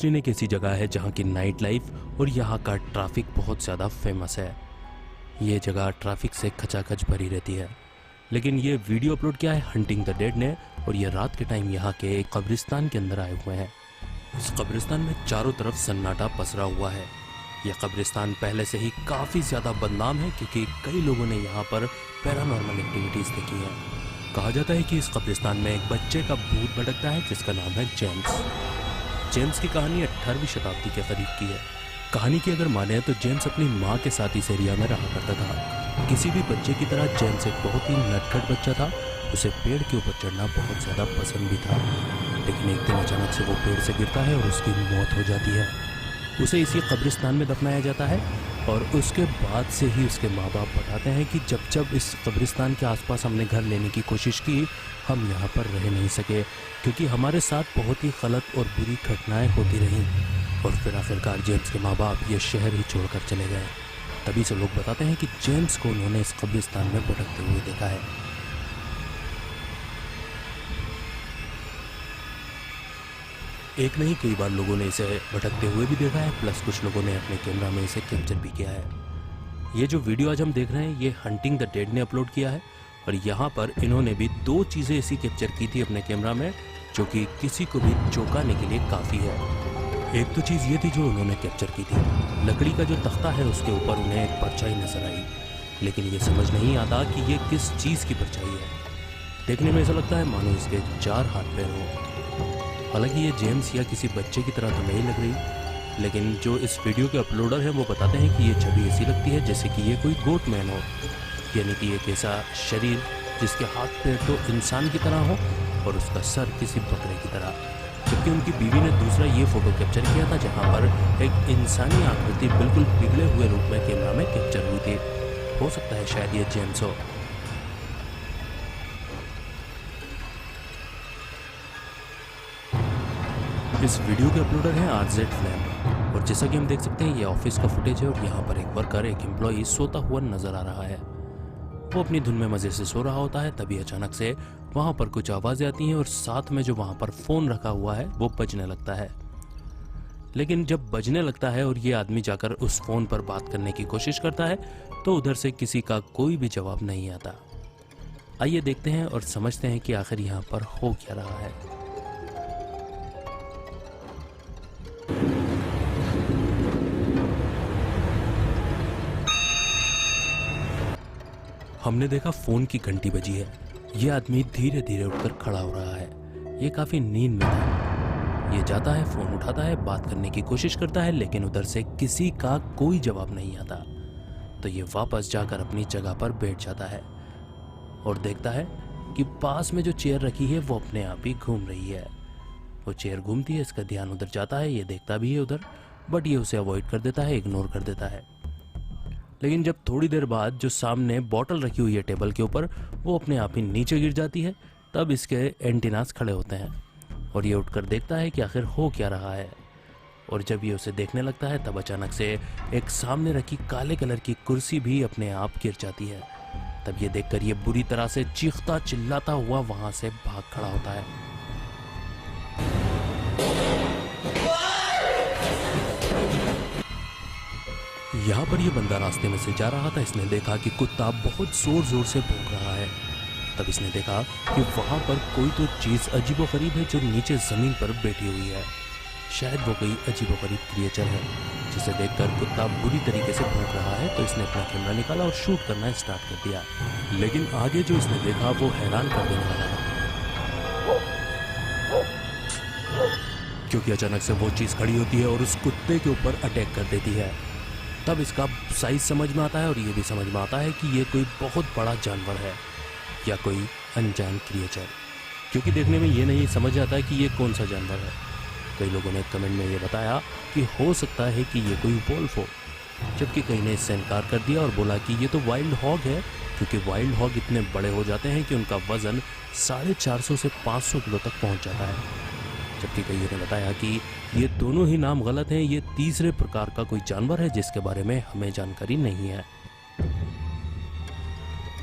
James एक ऐसी जगह है जहाँ की नाइट लाइफ और यहाँ का ट्रैफिक बहुत ज़्यादा फेमस है। ये जगह ट्रैफिक से खचाखच भरी रहती है। लेकिन ये वीडियो अपलोड किया है हंटिंग द डेड ने, और ये रात के टाइम यहाँ के एक कब्रिस्तान के अंदर आए हुए हैं। इस कब्रिस्तान में चारों तरफ सन्नाटा पसरा हुआ है। यह कब्रिस्तान पहले से ही काफ़ी ज़्यादा बदनाम है क्योंकि कई लोगों ने यहाँ पर पैरानॉर्मल एक्टिविटीज़ देखी हैं। कहा जाता है कि इस कब्रिस्तान में एक बच्चे का भूत भटकता है जिसका नाम है जेम्स। जेम्स की कहानी 18वीं शताब्दी के करीब की है। कहानी की अगर माने तो जेम्स अपनी माँ के साथ इस एरिया में रहा करता था। किसी भी बच्चे की तरह जेम्स एक बहुत ही नटखट बच्चा था। उसे पेड़ के ऊपर चढ़ना बहुत ज़्यादा पसंद भी था। लेकिन एक दिन अचानक से वो पेड़ से गिरता है और उसकी मौत हो जाती है। उसे इसी कब्रिस्तान में दफनाया जाता है और उसके बाद से ही उसके माँ बाप बताते हैं कि जब जब इस कब्रिस्तान के आसपास हमने घर लेने की कोशिश की, हम यहाँ पर रह नहीं सके क्योंकि हमारे साथ बहुत ही गलत और बुरी घटनाएं होती रहीं। और फिर आखिरकार जेम्स के माँ बाप ये शहर ही छोड़कर चले गए। तभी से लोग बताते हैं कि जेम्स को उन्होंने इस कब्रिस्तान में भटकते हुए देखा है। एक नहीं कई बार लोगों ने इसे भटकते हुए भी देखा है, प्लस कुछ लोगों ने अपने कैमरा में इसे कैप्चर भी किया है। ये जो वीडियो आज हम देख रहे हैं ये हंटिंग द डेड ने अपलोड किया है और यहाँ पर इन्होंने भी दो चीज़ें ऐसी कैप्चर की थी अपने कैमरा में जो कि किसी को भी चौंकाने के लिए काफ़ी है। एक तो चीज़ ये थी जो उन्होंने कैप्चर की थी, लकड़ी का जो तख्ता है उसके ऊपर उन्हें एक परछाई नजर आई, लेकिन ये समझ नहीं आता कि ये किस चीज़ की परछाई है। देखने में ऐसा लगता है मानो इसके 4 हाथ पैर हों। हालांकि ये जेम्स या किसी बच्चे की तरह तो नहीं लग रही, लेकिन जो इस वीडियो के अपलोडर हैं वो बताते हैं कि ये छवि ऐसी लगती है जैसे कि ये कोई गोट मैन हो, यानी कि एक ऐसा शरीर जिसके हाथ पैर तो इंसान की तरह हो और उसका सर किसी बकरे की तरह। जबकि उनकी बीवी ने दूसरा ये फोटो कैप्चर किया था जहाँ पर एक इंसानी आकृति बिल्कुल बिगड़े हुए रूप में कैमरा में कैप्चर हुई थी। हो सकता है शायद ये जेम्स हो। इस वीडियो के अपलोडर हैं RZ फ्लैम, और जैसा कि हम देख सकते हैं ये ऑफिस का फुटेज है और यहाँ पर एक वर्कर, एक एम्प्लॉई सोता हुआ नजर आ रहा है। वो अपनी धुन में मजे से सो रहा होता है, तभी अचानक से वहाँ पर कुछ आवाजें आती हैं और साथ में जो वहाँ पर फोन रखा हुआ है वो बजने लगता है। लेकिन जब बजने लगता है और ये आदमी जाकर उस फोन पर बात करने की कोशिश करता है तो उधर से किसी का कोई भी जवाब नहीं आता। आइए देखते हैं और समझते हैं कि आखिर यहाँ पर हो क्या रहा है। हमने देखा फोन की घंटी बजी है। ये आदमी धीरे धीरे उठकर खड़ा हो रहा है। ये काफी नींद में था। ये जाता है, फोन उठाता है, बात करने की कोशिश करता है, लेकिन उधर से किसी का कोई जवाब नहीं आता। तो ये वापस जाकर अपनी जगह पर बैठ जाता है और देखता है कि पास में जो चेयर रखी है वो अपने आप ही घूम रही है। वो चेयर घूमती है, इसका ध्यान उधर जाता है, ये देखता भी है उधर, बट ये उसे अवॉइड कर देता है, इग्नोर कर देता है। लेकिन जब थोड़ी देर बाद जो सामने बॉटल रखी हुई है टेबल के ऊपर वो अपने आप ही नीचे गिर जाती है, तब इसके एंटीनास खड़े होते हैं और ये उठकर देखता है कि आखिर हो क्या रहा है। और जब ये उसे देखने लगता है तब अचानक से एक सामने रखी काले कलर की कुर्सी भी अपने आप गिर जाती है। तब ये देखकर ये बुरी तरह से चीखता चिल्लाता हुआ वहां से भाग खड़ा होता है। यहाँ पर ये बंदा रास्ते में से जा रहा था। इसने देखा कि कुत्ता बहुत जोर जोर से भौंक रहा है। तब इसने देखा कि वहां पर कोई तो चीज अजीबोगरीब है जो नीचे जमीन पर बैठी हुई है। शायद वो कोई अजीबोगरीब क्रिएचर है जिसे देखकर कुत्ता बुरी तरीके से भौंक रहा है। तो इसने अपना कैमरा निकाला और शूट करना स्टार्ट कर दिया। लेकिन आगे जो इसने देखा वो हैरान कर देने वाला है, क्योंकि अचानक से वो चीज खड़ी होती है और उस कुत्ते के ऊपर अटैक कर देती है। तब इसका साइज समझ में आता है और ये भी समझ में आता है कि ये कोई बहुत बड़ा जानवर है या कोई अनजान क्रिएचर, क्योंकि देखने में ये नहीं समझ आता है कि ये कौन सा जानवर है। कई लोगों ने कमेंट में ये बताया कि हो सकता है कि ये कोई वोल्फ हो, जबकि कई ने इससे इनकार कर दिया और बोला कि ये तो वाइल्ड हॉग है, क्योंकि वाइल्ड हॉग इतने बड़े हो जाते हैं कि उनका वजन 450 से 500 किलो तक पहुंच जाता है। जबकि कईयों ने बताया कि ये दोनों ही नाम गलत हैं, ये तीसरे प्रकार का कोई जानवर है जिसके बारे में हमें जानकारी नहीं है।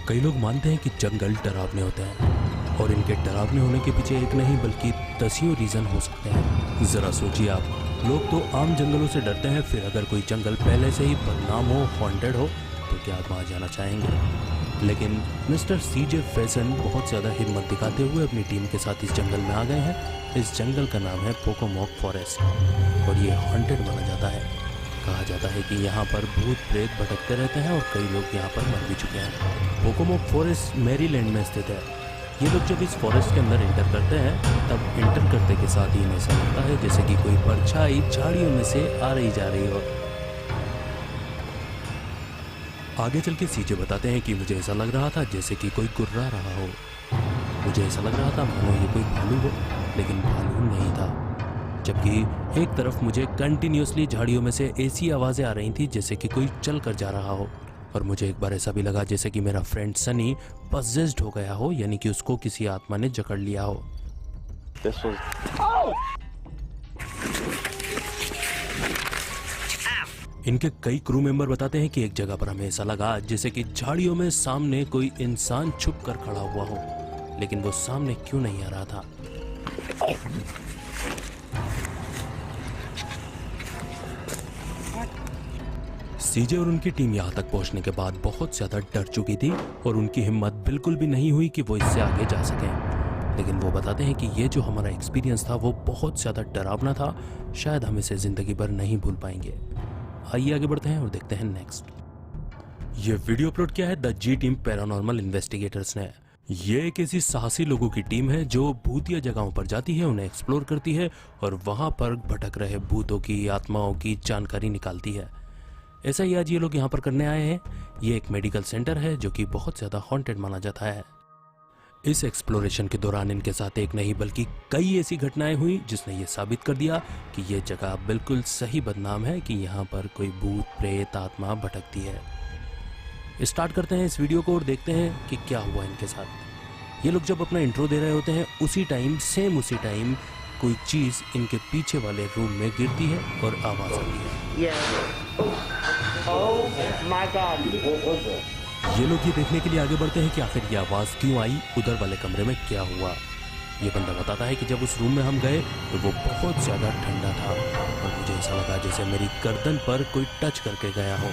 कई लोग मानते हैं कि जंगल डरावने होते हैं और इनके डरावने होने के पीछे एक नहीं बल्कि दसियों रीजन हो सकते हैं। जरा सोचिए आप, लोग तो आम जंगलों से डरते हैं, फिर अगर कोई जंगल पहले से ही बदनाम हो, हॉन्टेड हो, तो क्या आप वहाँ जाना चाहेंगे? लेकिन मिस्टर सीजे फैसन बहुत ज़्यादा हिम्मत दिखाते हुए अपनी टीम के साथ इस जंगल में आ गए हैं। इस जंगल का नाम है पोकोमॉक फॉरेस्ट और ये हॉन्टेड माना जाता है। कहा जाता है कि यहाँ पर भूत प्रेत भटकते रहते हैं और कई लोग यहाँ पर मर भी चुके हैं। पोकोमॉक फॉरेस्ट मैरीलैंड में स्थित है। ये लोग जब इस फॉरेस्ट के अंदर इंटर करते हैं, तब इंटर करते के साथ ही इन्हें ऐसा लगता है जैसे कि कोई परछाई झाड़ियों में से आ रही जा रही हो। आगे चल के सीजे बताते हैं कि मुझे ऐसा लग रहा था जैसे कि कोई गुर्रा रहा हो। मुझे ऐसा लग रहा था मानो ये कोई भालू हो, लेकिन भालू नहीं था। जबकि एक तरफ मुझे कंटिन्यूसली झाड़ियों में से ऐसी आवाज़ें आ रही थी जैसे कि कोई चल कर जा रहा हो। और मुझे एक बार ऐसा भी लगा जैसे कि मेरा फ्रेंड सनी पजेस्ड हो गया हो, यानी कि उसको किसी आत्मा ने जकड़ लिया हो। इनके कई क्रू मेंबर बताते हैं कि एक जगह पर हमें ऐसा लगा जैसे कि झाड़ियों में सामने कोई इंसान छुप कर खड़ा हुआ हो, लेकिन वो सामने क्यों नहीं आ रहा था। सीजे और उनकी टीम यहाँ तक पहुँचने के बाद बहुत ज़्यादा डर चुकी थी और उनकी हिम्मत बिल्कुल भी नहीं हुई कि वो इससे आगे जा सकें। लेकिन वो बताते हैं कि ये जो हमारा एक्सपीरियंस था वो बहुत ज़्यादा डरावना था, शायद हम इसे ज़िंदगी भर नहीं भूल पाएंगे। आइए आगे बढ़ते हैं और देखते हैं नेक्स्ट। ये वीडियो अपलोड किया है the G team paranormal investigators ने। ये एक ऐसी साहसी लोगों की टीम है जो भूतिया जगहों पर जाती है, उन्हें एक्सप्लोर करती है और वहाँ पर भटक रहे भूतों की, आत्माओं की जानकारी निकालती है। ऐसा ही आज ये लोग यहाँ पर करने आए हैं। ये एक मेडिकल सेंटर है जो कि बहुत ज़्यादा हॉन्टेड माना जाता है। इस एक्सप्लोरेशन के दौरान इनके साथ एक नहीं बल्कि कई ऐसी घटनाएं हुई जिसने ये साबित कर दिया कि ये जगह बिल्कुल सही बदनाम है, कि यहाँ पर कोई भूत प्रेत आत्मा भटकती है। स्टार्ट करते हैं इस वीडियो को और देखते हैं कि क्या हुआ इनके साथ। ये लोग जब अपना इंट्रो दे रहे होते हैं उसी टाइम कोई चीज इनके पीछे वाले रूम में गिरती है और आवाज आती है। ये लोग ये देखने के लिए आगे बढ़ते हैं कि आखिर ये आवाज क्यों आई, उधर वाले कमरे में क्या हुआ। ये बंदा बताता है कि जब उस रूम में हम गए तो वो बहुत ज्यादा ठंडा था और मुझे ऐसा लगा जैसे मेरी गर्दन पर कोई टच करके गया हो।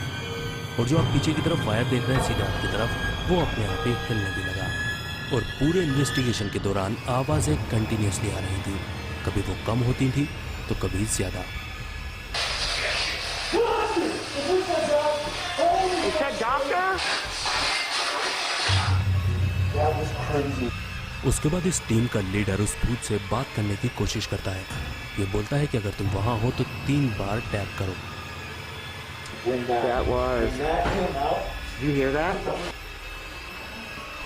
और जो आप पीछे की तरफ वायर देख रहे हैं सीधे आपकी तरफ, वो अपने आप ही हिलने भी लगा। और पूरे इन्वेस्टिगेशन के दौरान आवाजें कंटिन्यूसली आ रही थी, कभी वो कम होती थी तो कभी ज्यादा। उसके बाद इस टीम का लीडर उस भूत से बात करने की कोशिश करता है। ये बोलता है कि अगर तुम वहां हो तो 3 बार टैप करो।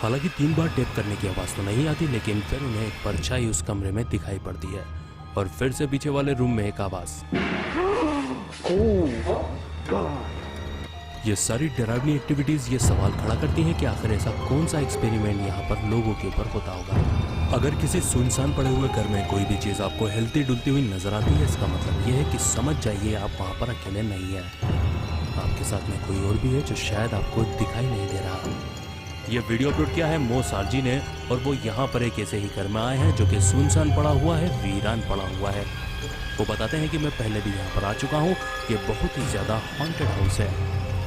हालांकि 3 बार टैप करने की आवाज तो नहीं आती, लेकिन फिर उन्हें एक परछाई उस कमरे में दिखाई पड़ती है और फिर से पीछे वाले रूम में एक आवाज। ये सारी डरावनी एक्टिविटीज ये सवाल खड़ा करती हैं कि आखिर ऐसा कौन सा एक्सपेरिमेंट यहाँ पर लोगों के ऊपर होता होगा। अगर किसी सुनसान पड़े हुए घर में कोई भी चीज आपको हिलती डुलती हुई नजर आती है, इसका मतलब ये है कि समझ जाइए आप वहाँ पर अकेले नहीं है। आपके साथ में कोई और भी है जो शायद आपको दिखाई नहीं दे रहा। ये वीडियो अपलोड किया है मो सार्जी ने और वो यहाँ पर एक ऐसे ही घर में आए हैं जो कि सुनसान पड़ा हुआ है, वीरान पड़ा हुआ है। वो बताते हैं कि मैं पहले भी यहाँ पर आ चुका हूँ। ये बहुत ही ज़्यादा हॉन्टेड हाउस है,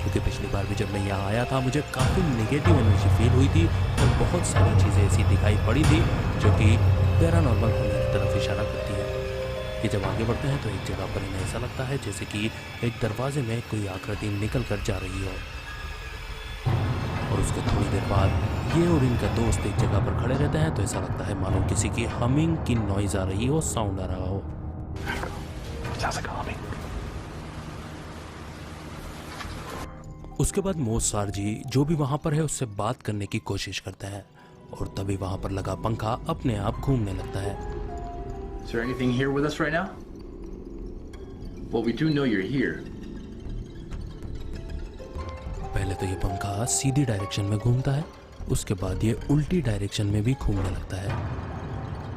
क्योंकि पिछली बार भी जब मैं यहाँ आया था मुझे काफ़ी नेगेटिव एनर्जी फील हुई थी और बहुत सारी चीज़ें ऐसी दिखाई पड़ी थी जो कि पैरानॉर्मल होने की तरफ इशारा करती है। कि जब आगे बढ़ते हैं तो एक जगह पर इन्हें ऐसा लगता है जैसे कि एक दरवाजे में कोई आकृति निकल कर जा रही हो और उसके थोड़ी देर बाद ये और इनका दोस्त एक जगह पर खड़े रहते हैं तो ऐसा लगता है मानो किसी की हमिंग की नॉइज आ रही हो, साउंड आ रहा हो। उसके बाद मो सार्जी जो भी वहां पर है उससे बात करने की कोशिश करता है और तभी वहां पर लगा पंखा अपने आप घूमने लगता है। Is there anything here with us right now? Well, we do know you're here. पहले तो ये पंखा सीधी डायरेक्शन में घूमता है, उसके बाद ये उल्टी डायरेक्शन में भी घूमने लगता है।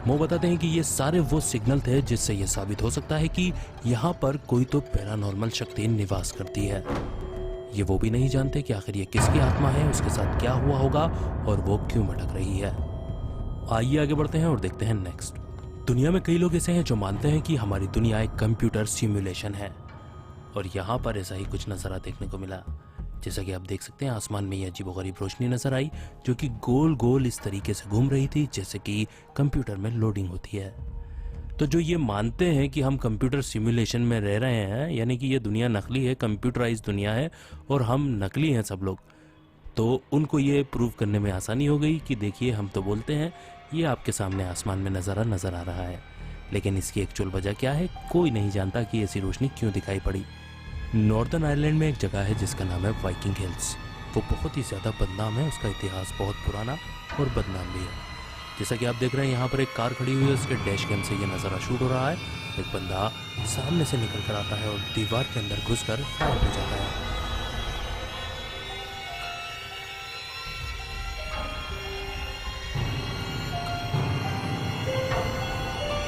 मो बताते हैं कि ये सारे वो सिग्नल थे जिससे ये साबित हो सकता है कि यहाँ पर कोई तो पैरानॉर्मल शक्ति निवास करती है। ये वो भी नहीं जानते कि आखिर ये किसकी आत्मा है, उसके साथ क्या हुआ होगा और वो क्यों भटक रही है। आइए आगे बढ़ते हैं और देखते हैं नेक्स्ट। दुनिया में कई लोग ऐसे हैं जो मानते हैं कि हमारी दुनिया एक कंप्यूटर सिमुलेशन है, और यहाँ पर ऐसा ही कुछ नज़ारा देखने को मिला। जैसा कि आप देख सकते हैं, आसमान में ये अजीबोगरीब रोशनी नजर आई जो कि गोल गोल इस तरीके से घूम रही थी जैसे कि कंप्यूटर में लोडिंग होती है। तो जो ये मानते हैं कि हम कंप्यूटर सिमुलेशन में रह रहे हैं, यानी कि ये दुनिया नकली है, कंप्यूटराइज दुनिया है और हम नकली हैं सब लोग, तो उनको ये प्रूव करने में आसानी हो गई कि देखिए हम तो बोलते हैं ये आपके सामने आसमान में नज़ारा नज़र आ रहा है, लेकिन इसकी एक्चुअल वजह क्या है कोई नहीं जानता कि ऐसी रोशनी क्यों दिखाई पड़ी। नॉर्दर्न आयरलैंड में एक जगह है जिसका नाम है वाइकिंग हिल्स। वो बहुत ही ज़्यादा बदनाम है, उसका इतिहास बहुत पुराना और बदनाम भी है। जैसा कि आप देख रहे हैं यहाँ पर एक कार खड़ी हुई है, उसके डैश कैम से ये नज़ारा शूट हो रहा है। एक बंदा सामने से निकल कर आता है और दीवार के अंदर घुसकर फायर हो जाता है।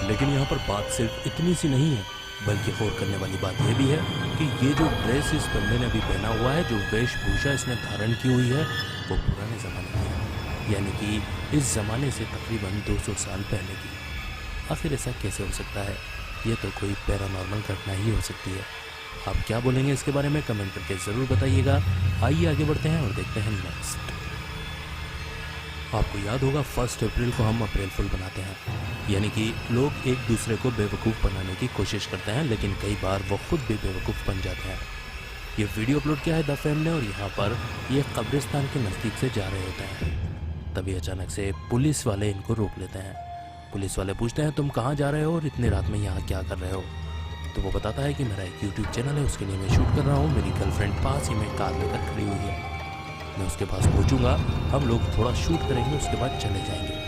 लेकिन यहाँ पर बात सिर्फ इतनी सी नहीं है, बल्कि गौर करने वाली बात यह भी है कि ये जो ड्रेस इस बंदे ने अभी पहना हुआ है, जो वेशभूषा इसने धारण की हुई है, वो पुराने ज़माने की है, यानी कि इस ज़माने से तकरीबन 200 साल पहले की। आखिर ऐसा कैसे हो सकता है? ये तो कोई पैरानॉर्मल घटना ही हो सकती है। आप क्या बोलेंगे इसके बारे में कमेंट करके ज़रूर बताइएगा। आइए आगे बढ़ते हैं और देखते हैं नेक्स्ट। आपको याद होगा 1 अप्रैल को हम अप्रैल फुल बनाते हैं, यानी कि लोग एक दूसरे को बेवकूफ़ बनाने की कोशिश करते हैं, लेकिन कई बार वो खुद भी बेवकूफ़ बन जाते हैं। ये वीडियो अपलोड किया है द फैम ने, और यहाँ पर ये कब्रिस्तान के नज़दीक से जा रहे होते हैं। तभी अचानक से पुलिस वाले इनको रोक लेते हैं। पुलिस वाले पूछते हैं तुम कहाँ जा रहे हो और इतनी रात में यहाँ क्या कर रहे हो? तो वो बताता है कि मेरा एक यूट्यूब चैनल है, उसके लिए मैं शूट कर रहा हूँ। मेरी गर्लफ्रेंड पास ही में कार लेकर खड़ी हुई है, मैं उसके पास पहुंचूंगा, हम लोग थोड़ा शूट करेंगे, उसके बाद चले जाएंगे।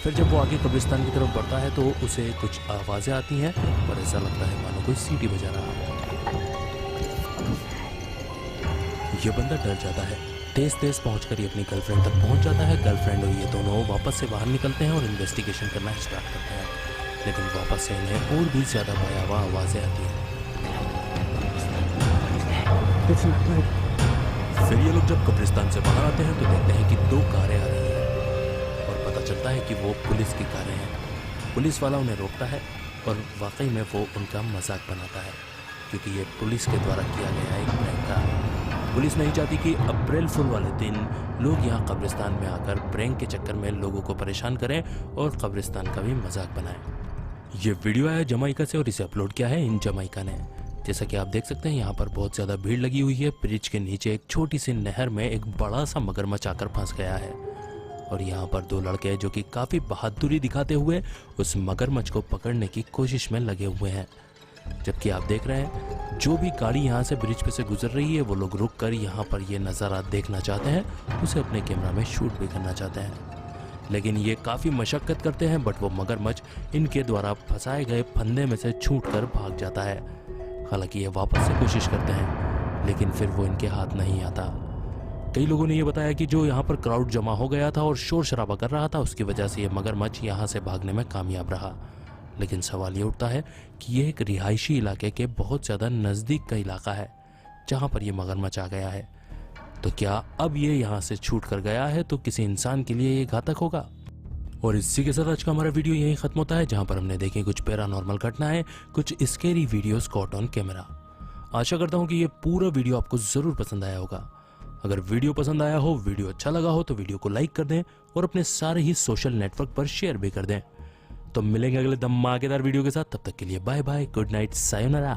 फिर जब वो आगे कब्रिस्तान की तरफ बढ़ता है तो उसे कुछ आवाज़ें आती हैं और ऐसा लगता है मानो कोई सीटी बजा रहा है। ये बंदा डर जाता है, तेज तेज पहुंचकर ये अपनी गर्लफ्रेंड तक पहुंच जाता है। गर्लफ्रेंड और ये दोनों वापस से बाहर निकलते हैं और इन्वेस्टिगेशन करना स्टार्ट करते हैं, लेकिन वापस से इन्हें और भी ज़्यादा भयावह आवाज़ें आती हैं। फिर ये लोग जब कब्रिस्तान से बाहर आते हैं तो देखते हैं कि 2 कारें आ रही हैं और पता चलता है कि वो पुलिस की कारें हैं। पुलिस वाला उन्हें रोकता है और वाकई में वो उनका मजाक बनाता है, क्योंकि ये पुलिस के द्वारा किया गया एक प्रैंक था। पुलिस नहीं चाहती कि अप्रैल फुल वाले दिन लोग यहाँ कब्रिस्तान में आकर प्रैंक के चक्कर में लोगों को परेशान करें और कब्रिस्तान का भी मजाक बनाएं। ये वीडियो आया जमाइका से और इसे अपलोड किया है इन जमाइका ने। जैसा कि आप देख सकते हैं यहाँ पर बहुत ज़्यादा भीड़ लगी हुई है। ब्रिज के नीचे एक छोटी सी नहर में एक बड़ा सा मगरमच्छ आकर फंस गया है और यहाँ पर 2 लड़के जो कि काफ़ी बहादुरी दिखाते हुए उस मगरमच्छ को पकड़ने की कोशिश में लगे हुए हैं। जबकि आप देख रहे हैं जो भी गाड़ी यहाँ से ब्रिज पे से गुजर रही है वो लोग रुक कर यहाँ पर ये नज़ारा देखना चाहते हैं, उसे अपने कैमरा में शूट भी करना चाहते हैं। लेकिन ये काफ़ी मशक्क़त करते हैं, बट वो मगरमच्छ इनके द्वारा फंसाए गए फंदे में से छूट कर भाग जाता है। हालांकि ये वापस से कोशिश करते हैं, लेकिन फिर वो इनके हाथ नहीं आता। कई लोगों ने ये बताया कि जो यहाँ पर क्राउड जमा हो गया था और शोर शराबा कर रहा था, उसकी वजह से ये मगरमच्छ यहाँ से भागने में कामयाब रहा। लेकिन सवाल ये उठता है कि ये एक रिहायशी इलाके के बहुत ज़्यादा नज़दीक का इलाका है जहाँ पर ये मगरमच्छ आ गया है, तो क्या अब ये यहाँ से छूट कर गया है तो किसी इंसान के लिए ये घातक होगा? और इसी के साथ आज का हमारा वीडियो यहीं खत्म होता है, जहां पर हमने देखे कुछ पैरानॉर्मल घटनाएं, कुछ scary videos caught on camera. आशा करता हूं कि ये पूरा वीडियो आपको जरूर पसंद आया होगा। अगर वीडियो पसंद आया हो, वीडियो अच्छा लगा हो, तो वीडियो को लाइक कर दें और अपने सारे ही सोशल नेटवर्क पर शेयर भी कर दें। तो मिलेंगे अगले धमाकेदार वीडियो के साथ, तब तक के लिए bye bye, good night, sayonara.